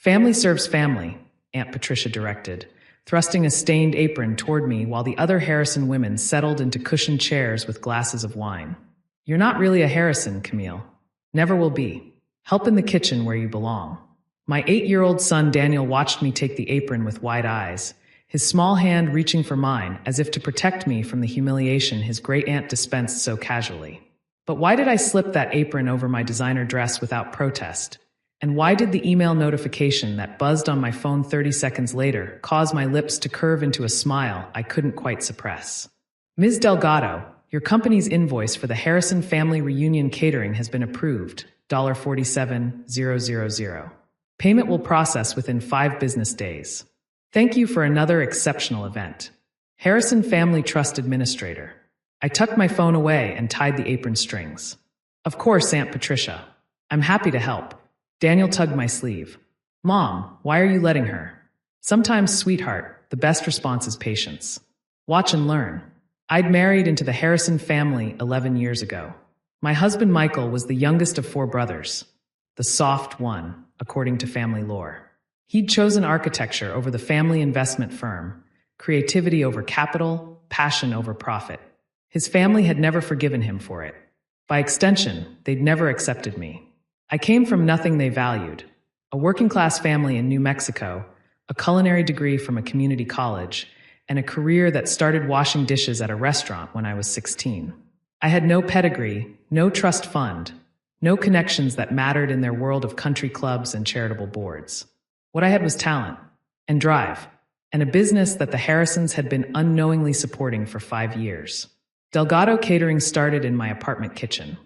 Family serves family, Aunt Patricia directed, thrusting a stained apron toward me while the other Harrison women settled into cushioned chairs with glasses of wine. You're not really a Harrison, Camille. Never will be. Help in the kitchen where you belong. My 8-year-old son Daniel watched me take the apron with wide eyes, his small hand reaching for mine as if to protect me from the humiliation his great-aunt dispensed so casually. But why did I slip that apron over my designer dress without protest? And why did the email notification that buzzed on my phone 30 seconds later cause my lips to curve into a smile I couldn't quite suppress? Ms. Delgado, your company's invoice for the Harrison family reunion catering has been approved, $47,000. Payment will process within 5 business days. Thank you for another exceptional event. Harrison Family Trust Administrator. I tucked my phone away and tied the apron strings. Of course, Aunt Patricia. I'm happy to help. Daniel tugged my sleeve. Mom, why are you letting her? Sometimes, sweetheart, the best response is patience. Watch and learn. I'd married into the Harrison family 11 years ago. My husband Michael was the youngest of 4 brothers. The soft one, according to family lore. He'd chosen architecture over the family investment firm, creativity over capital, passion over profit. His family had never forgiven him for it. By extension, they'd never accepted me. I came from nothing they valued. A working-class family in New Mexico, a culinary degree from a community college, and a career that started washing dishes at a restaurant when I was 16. I had no pedigree, no trust fund, no connections that mattered in their world of country clubs and charitable boards. What I had was talent and drive, and a business that the Harrisons had been unknowingly supporting for 5 years. Delgado Catering started in my apartment kitchen.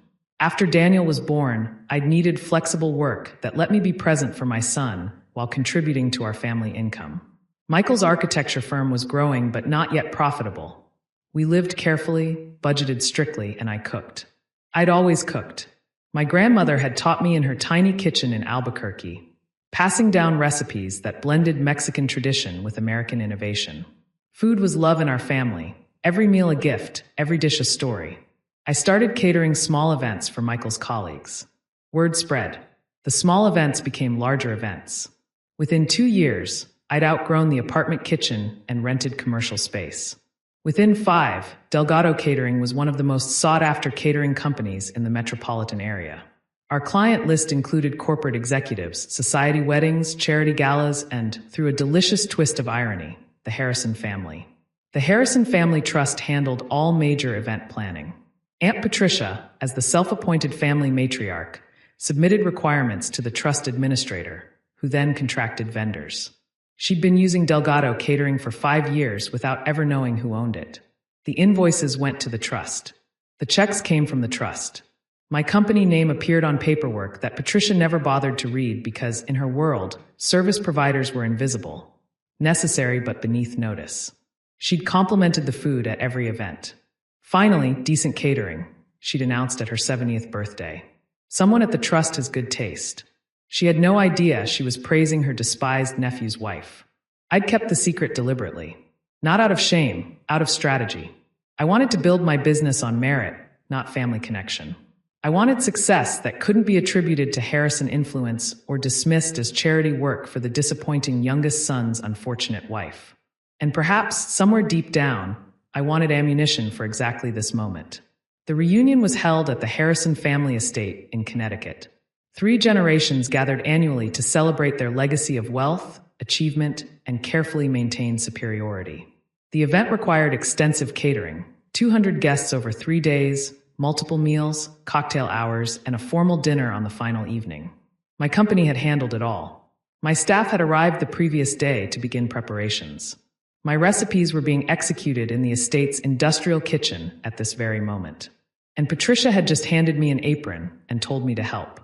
After Daniel was born, I'd needed flexible work that let me be present for my son while contributing to our family income. Michael's architecture firm was growing but not yet profitable. We lived carefully, budgeted strictly, and I cooked. I'd always cooked. My grandmother had taught me in her tiny kitchen in Albuquerque, passing down recipes that blended Mexican tradition with American innovation. Food was love in our family, every meal a gift, every dish a story. I started catering small events for Michael's colleagues. Word spread. The small events became larger events. Within 2 years, I'd outgrown the apartment kitchen and rented commercial space. Within 5, Delgado Catering was one of the most sought-after catering companies in the metropolitan area. Our client list included corporate executives, society weddings, charity galas, and, through a delicious twist of irony, the Harrison family. The Harrison Family Trust handled all major event planning. Aunt Patricia, as the self-appointed family matriarch, submitted requirements to the trust administrator, who then contracted vendors. She'd been using Delgado Catering for 5 years without ever knowing who owned it. The invoices went to the trust. The checks came from the trust. My company name appeared on paperwork that Patricia never bothered to read because, in her world, service providers were invisible, necessary but beneath notice. She'd complimented the food at every event. Finally, decent catering, she'd announced at her 70th birthday. Someone at the trust has good taste. She had no idea she was praising her despised nephew's wife. I'd kept the secret deliberately. Not out of shame, out of strategy. I wanted to build my business on merit, not family connection. I wanted success that couldn't be attributed to Harrison influence or dismissed as charity work for the disappointing youngest son's unfortunate wife. And perhaps, somewhere deep down, I wanted ammunition for exactly this moment. The reunion was held at the Harrison family estate in Connecticut. 3 generations gathered annually to celebrate their legacy of wealth, achievement, and carefully maintained superiority. The event required extensive catering, 200 guests over 3 days, multiple meals, cocktail hours, and a formal dinner on the final evening. My company had handled it all. My staff had arrived the previous day to begin preparations. My recipes were being executed in the estate's industrial kitchen at this very moment. And Patricia had just handed me an apron and told me to help.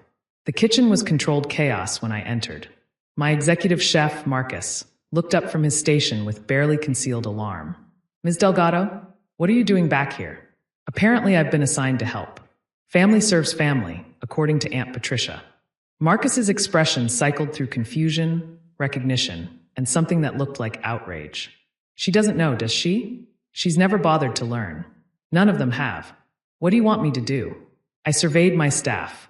The kitchen was controlled chaos when I entered. My executive chef, Marcus, looked up from his station with barely concealed alarm. Ms. Delgado, what are you doing back here? Apparently, I've been assigned to help. Family serves family, according to Aunt Patricia. Marcus's expression cycled through confusion, recognition, and something that looked like outrage. She doesn't know, does she? She's never bothered to learn. None of them have. What do you want me to do? I surveyed my staff.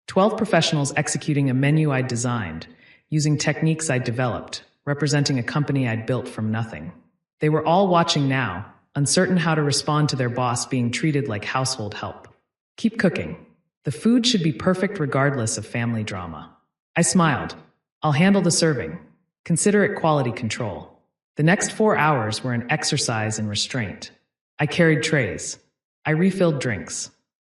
12 professionals executing a menu I'd designed, using techniques I'd developed, representing a company I'd built from nothing. They were all watching now, uncertain how to respond to their boss being treated like household help. Keep cooking. The food should be perfect regardless of family drama. I smiled. I'll handle the serving. Consider it quality control. The next 4 hours were an exercise in restraint. I carried trays. I refilled drinks.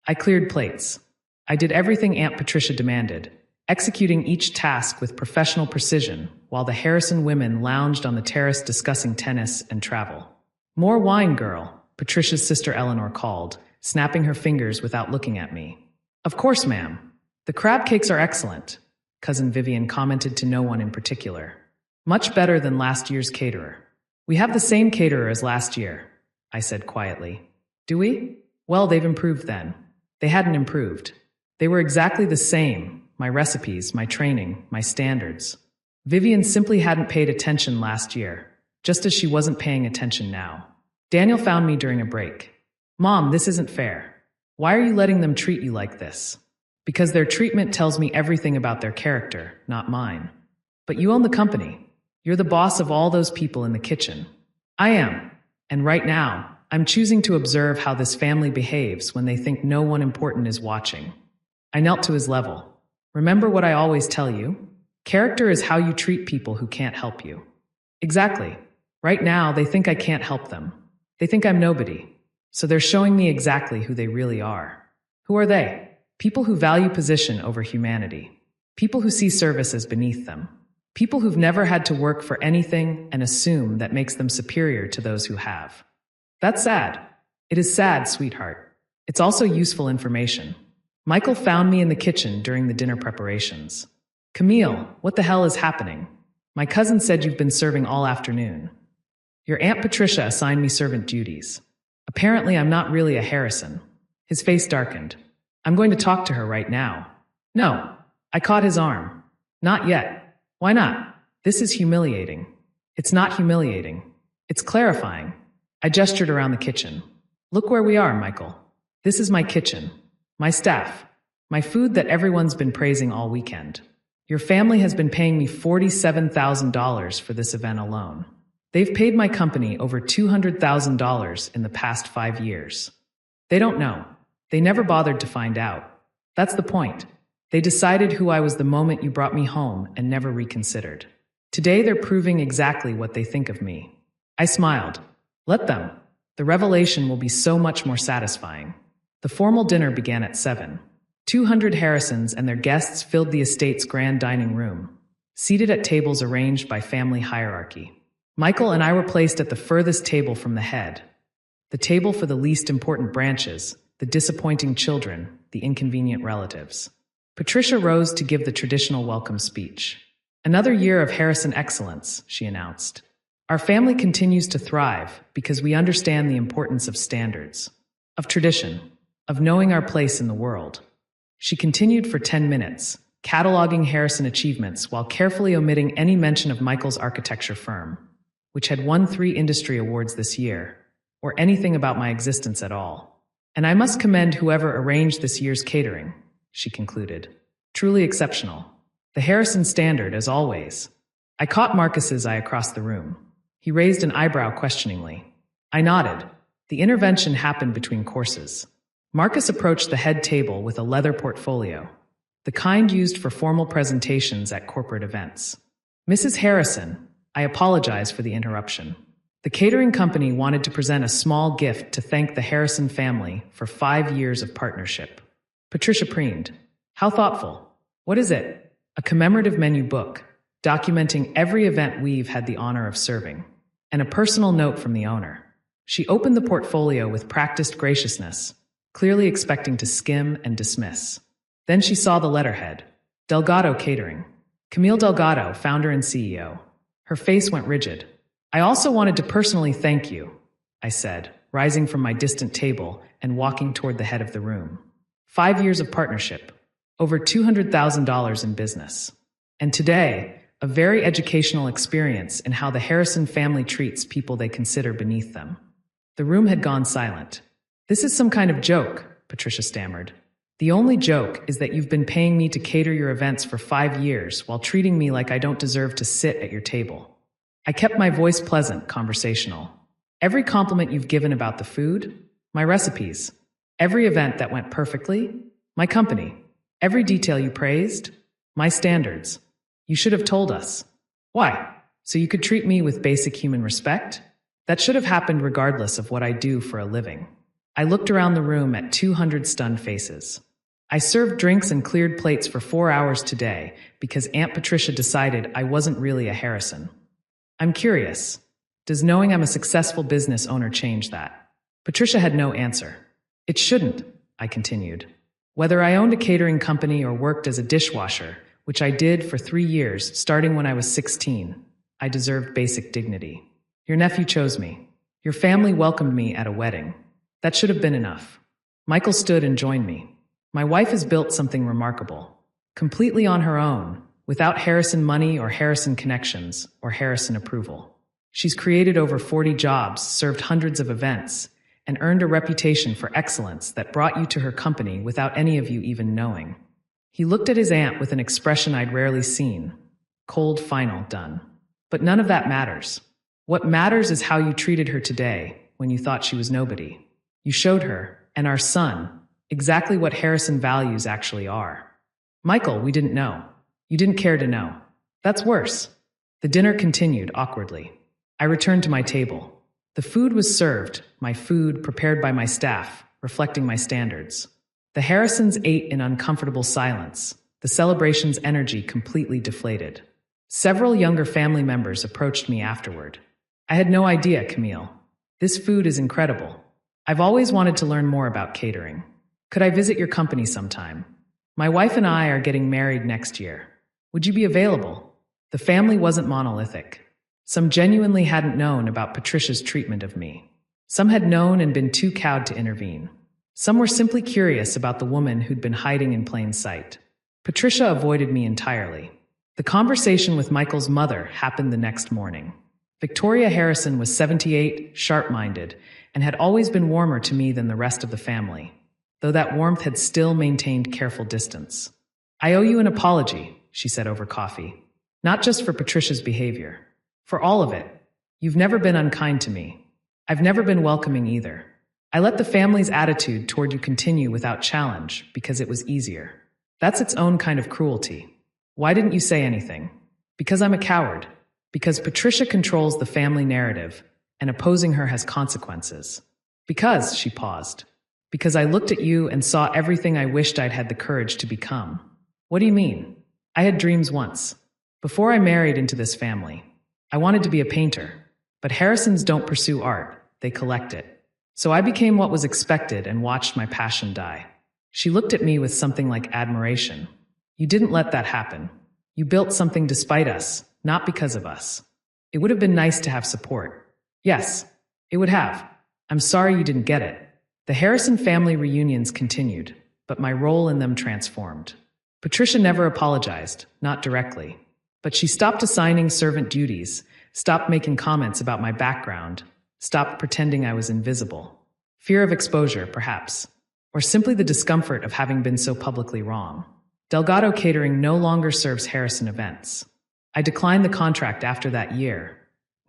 I cleared plates. I did everything Aunt Patricia demanded, executing each task with professional precision while the Harrison women lounged on the terrace discussing tennis and travel. More wine, girl, Patricia's sister Eleanor called, snapping her fingers without looking at me. Of course, ma'am. The crab cakes are excellent, Cousin Vivian commented to no one in particular. Much better than last year's caterer. We have the same caterer as last year, I said quietly. Do we? Well, they've improved then. They hadn't improved. They were exactly the same, my recipes, my training, my standards. Vivian simply hadn't paid attention last year, just as she wasn't paying attention now. Daniel found me during a break. Mom, this isn't fair. Why are you letting them treat you like this? Because their treatment tells me everything about their character, not mine. But you own the company. You're the boss of all those people in the kitchen. I am. And right now, I'm choosing to observe how this family behaves when they think no one important is watching. I knelt to his level. Remember what I always tell you? Character is how you treat people who can't help you. Exactly. Right now, they think I can't help them. They think I'm nobody. So they're showing me exactly who they really are. Who are they? People who value position over humanity. People who see service as beneath them. People who've never had to work for anything and assume that makes them superior to those who have. That's sad. It is sad, sweetheart. It's also useful information. Michael found me in the kitchen during the dinner preparations. Camille, what the hell is happening? My cousin said you've been serving all afternoon. Your Aunt Patricia assigned me servant duties. Apparently, I'm not really a Harrison. His face darkened. I'm going to talk to her right now. No. I caught his arm. Not yet. Why not? This is humiliating. It's not humiliating. It's clarifying. I gestured around the kitchen. Look where we are, Michael. This is my kitchen. My staff. My food that everyone's been praising all weekend. Your family has been paying me $47,000 for this event alone. They've paid my company over $200,000 in the past 5 years. They don't know. They never bothered to find out. That's the point. They decided who I was the moment you brought me home and never reconsidered. Today they're proving exactly what they think of me. I smiled. Let them. The revelation will be so much more satisfying. The formal dinner began at 7. 200 Harrisons and their guests filled the estate's grand dining room, seated at tables arranged by family hierarchy. Michael and I were placed at the furthest table from the head. The table for the least important branches, the disappointing children, the inconvenient relatives. Patricia rose to give the traditional welcome speech. Another year of Harrison excellence, she announced. Our family continues to thrive because we understand the importance of standards, of tradition, of knowing our place in the world. She continued for 10 minutes, cataloging Harrison achievements while carefully omitting any mention of Michael's architecture firm, which had won 3 industry awards this year, or anything about my existence at all. And I must commend whoever arranged this year's catering, she concluded. Truly exceptional. The Harrison standard, as always. I caught Marcus's eye across the room. He raised an eyebrow questioningly. I nodded. The intervention happened between courses. Marcus approached the head table with a leather portfolio, the kind used for formal presentations at corporate events. Mrs. Harrison, I apologize for the interruption. The catering company wanted to present a small gift to thank the Harrison family for 5 years of partnership. Patricia preened. How thoughtful. What is it? A commemorative menu book, documenting every event we've had the honor of serving, and a personal note from the owner. She opened the portfolio with practiced graciousness, clearly expecting to skim and dismiss. Then she saw the letterhead. Delgado Catering. Camille Delgado, founder and CEO. Her face went rigid. I also wanted to personally thank you, I said, rising from my distant table and walking toward the head of the room. 5 years of partnership. Over $200,000 in business. And today, a very educational experience in how the Harrison family treats people they consider beneath them. The room had gone silent. This is some kind of joke, Patricia stammered. The only joke is that you've been paying me to cater your events for 5 years while treating me like I don't deserve to sit at your table. I kept my voice pleasant, conversational. Every compliment you've given about the food, my recipes, every event that went perfectly, my company, every detail you praised, my standards. You should have told us. Why? So you could treat me with basic human respect? That should have happened regardless of what I do for a living. I looked around the room at 200 stunned faces. I served drinks and cleared plates for 4 hours today because Aunt Patricia decided I wasn't really a Harrison. I'm curious. Does knowing I'm a successful business owner change that? Patricia had no answer. It shouldn't, I continued. Whether I owned a catering company or worked as a dishwasher, which I did for 3 years, starting when I was 16, I deserved basic dignity. Your nephew chose me. Your family welcomed me at a wedding. That should have been enough. Michael stood and joined me. My wife has built something remarkable. Completely on her own, without Harrison money or Harrison connections or Harrison approval. She's created over 40 jobs, served hundreds of events, and earned a reputation for excellence that brought you to her company without any of you even knowing. He looked at his aunt with an expression I'd rarely seen. Cold, final, done. But none of that matters. What matters is how you treated her today when you thought she was nobody. You showed her, and our son, exactly what Harrison values actually are. Michael, we didn't know. You didn't care to know. That's worse. The dinner continued awkwardly. I returned to my table. The food was served, my food prepared by my staff, reflecting my standards. The Harrisons ate in uncomfortable silence, the celebration's energy completely deflated. Several younger family members approached me afterward. I had no idea, Camille. This food is incredible. I've always wanted to learn more about catering. Could I visit your company sometime? My wife and I are getting married next year. Would you be available? The family wasn't monolithic. Some genuinely hadn't known about Patricia's treatment of me. Some had known and been too cowed to intervene. Some were simply curious about the woman who'd been hiding in plain sight. Patricia avoided me entirely. The conversation with Michael's mother happened the next morning. Victoria Harrison was 78, sharp-minded, and had always been warmer to me than the rest of the family, though that warmth had still maintained careful distance. I owe you an apology, she said over coffee. Not just for Patricia's behavior. For all of it. You've never been unkind to me. I've never been welcoming either. I let the family's attitude toward you continue without challenge because it was easier. That's its own kind of cruelty. Why didn't you say anything? Because I'm a coward. Because Patricia controls the family narrative, and opposing her has consequences. Because, she paused. Because I looked at you and saw everything I wished I'd had the courage to become. What do you mean? I had dreams once. Before I married into this family, I wanted to be a painter. But Harrisons don't pursue art, they collect it. So I became what was expected and watched my passion die. She looked at me with something like admiration. You didn't let that happen. You built something despite us, not because of us. It would have been nice to have support. Yes, it would have. I'm sorry you didn't get it. The Harrison family reunions continued, but my role in them transformed. Patricia never apologized, not directly. But she stopped assigning servant duties, stopped making comments about my background, stopped pretending I was invisible. Fear of exposure, perhaps. Or simply the discomfort of having been so publicly wrong. Delgado Catering no longer serves Harrison events. I declined the contract after that year.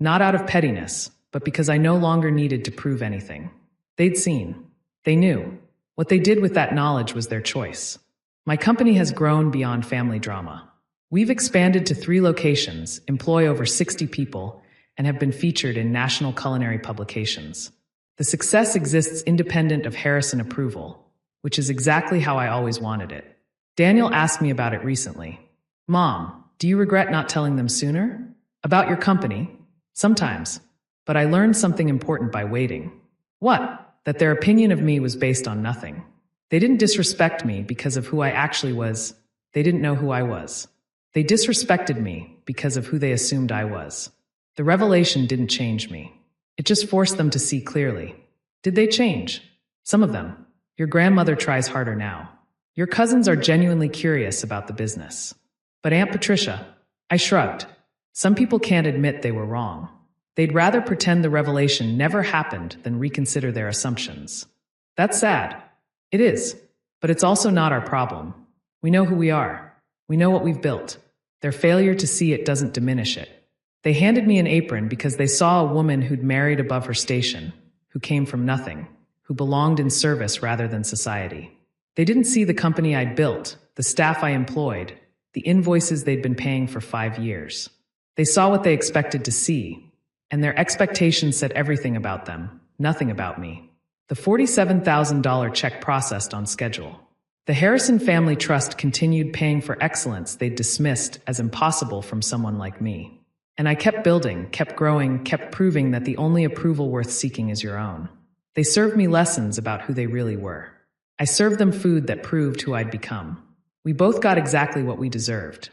Not out of pettiness, but because I no longer needed to prove anything. They'd seen. They knew. What they did with that knowledge was their choice. My company has grown beyond family drama. We've expanded to 3 locations, employ over 60 people, and have been featured in national culinary publications. The success exists independent of Harrison approval, which is exactly how I always wanted it. Daniel asked me about it recently. Mom, do you regret not telling them sooner? About your company? Sometimes. But I learned something important by waiting. What? That their opinion of me was based on nothing. They didn't disrespect me because of who I actually was. They didn't know who I was. They disrespected me because of who they assumed I was. The revelation didn't change me. It just forced them to see clearly. Did they change? Some of them. Your grandmother tries harder now. Your cousins are genuinely curious about the business. But Aunt Patricia, I shrugged. Some people can't admit they were wrong. They'd rather pretend the revelation never happened than reconsider their assumptions. That's sad. It is. But it's also not our problem. We know who we are. We know what we've built. Their failure to see it doesn't diminish it. They handed me an apron because they saw a woman who'd married above her station, who came from nothing, who belonged in service rather than society. They didn't see the company I'd built, the staff I employed, the invoices they'd been paying for 5 years. They saw what they expected to see, and their expectations said everything about them, nothing about me. The $47,000 check processed on schedule. The Harrison Family Trust continued paying for excellence they'd dismissed as impossible from someone like me. And I kept building, kept growing, kept proving that the only approval worth seeking is your own. They served me lessons about who they really were. I served them food that proved who I'd become. We both got exactly what we deserved.